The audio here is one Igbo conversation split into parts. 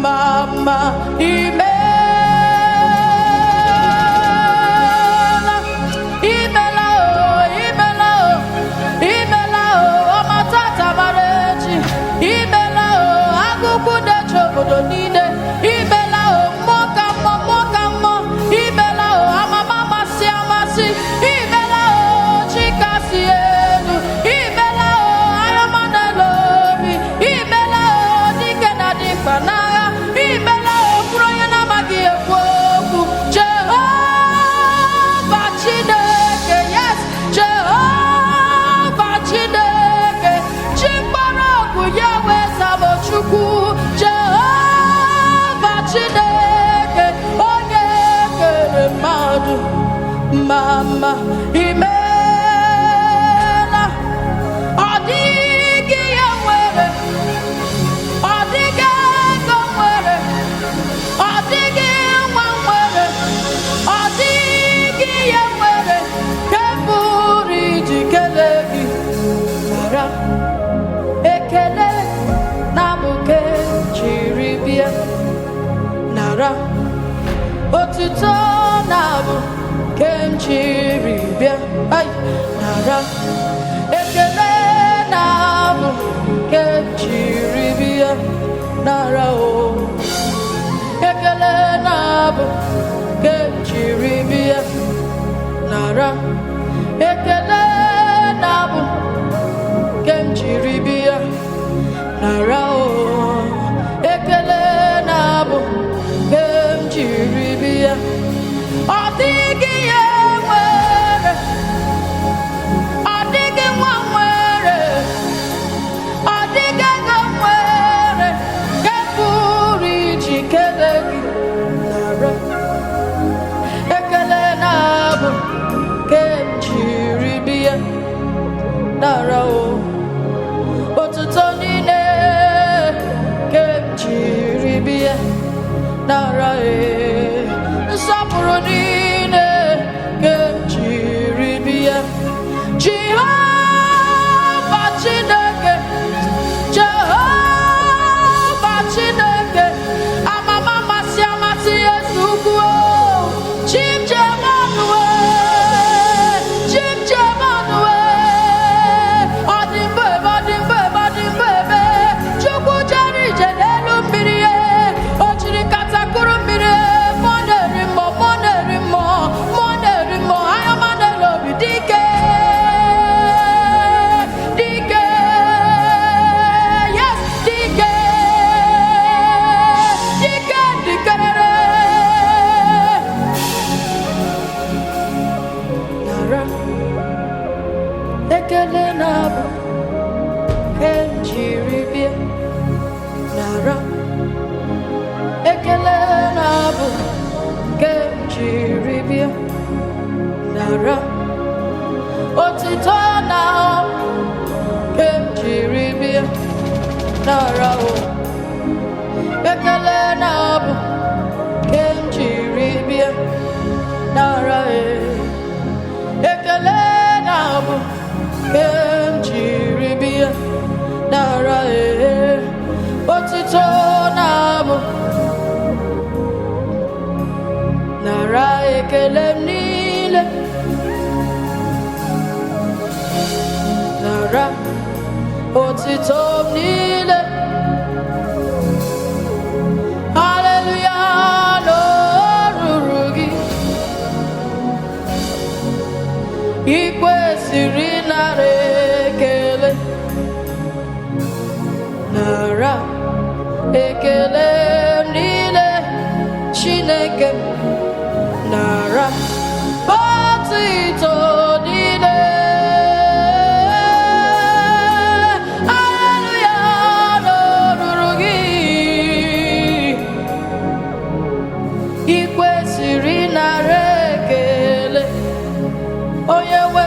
Mama, Imela, Imela, Imela, Imela, Amatata Mareji, Imela, Agugu de Chogodonide, Imela, Moka, Moka, Imela, Amama Siamasi, Imela, Chikasienu, Imela, Ayamanalobi, Imela, Dikena Dipana. Mama, Imela, Adigi Yawere, Adigi Gomwere, Adigi Wamwere, Adigi Yawere, Keburi Jikelegi, Nara, Ekele, Namuke, Chiribia, Nara, Otuto Nabu. Kenchiribia, ay, nara, ekele nabu, kenchiribia, nara o, ekele nabu, kenchiribia, nara, ekele nabu, kenchiribia, nara o, ekele nabu, kenchiribia. Adigi Yawere, Adigi Wamwere, Adigi Gomwere, Keburi Jikelegi, Nara, Ekele Nabu, Kenchiribia, Nara o, Otuto Nine, Kenchiribia, Nara e. Sapurunine Kenchiribia Jehovah Chineke Jehovah Chineke Amama Masiamati Esukuo Chim Jemanue Chim Jemanue Adimbe Adimbe Adimbe Chukwu Jeri Jenelu Mirie Ochiri Katakuru Mirie Ekele nabu, Kenchiribia, Nara. Ekele nabu, Kenchiribia, Nara. Otito na, Kenchiribia, Nara o. Ekele nabu, Kenchiribia, Nara e. Ekele nabu. Kenchiribia, Nara e, Otito nabu, Nara ekele nile, Nara Otito nile, Hallelujah, no rurugi, Ikwesiri ekele Nara ekele nile Chineke Nara Otito nile Hallelujah n'olulu gị ikwesịrị nara ekele onye nwe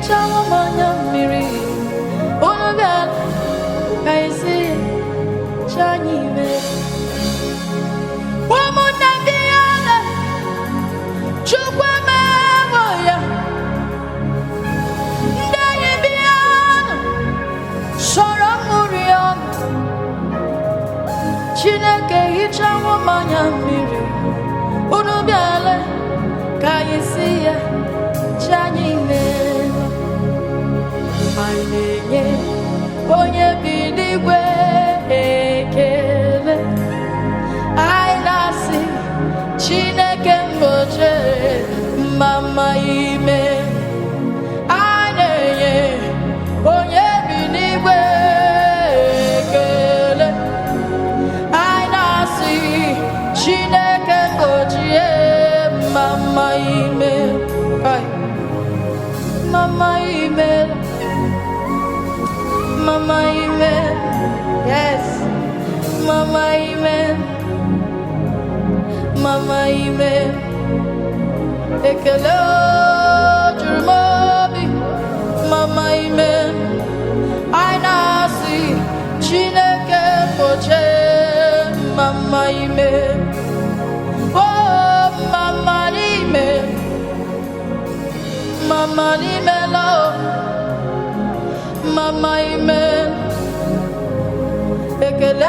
chawo manya miri Unubial Kaisi Chanyi me Wamuna biale Chukwa memoya Ndayi biale Sora murion Chineke hichawo manya miri Unubiale Kaisi Chanyi me Ainenye onye bidigwe ekele Ainasi Chineke mboche mama ime Ainenye onye bidigwe ekele Ainasi Chineke mboche mama ime Mama ime Mama Amen, yes, Mama Amen, Mama Amen. Ekele Jumobi, Mama Amen. Ainasi Chineke poche, Mama Amen. Oh, Mama Amen, Mama Amen, Lord. Mama Amen. Ekele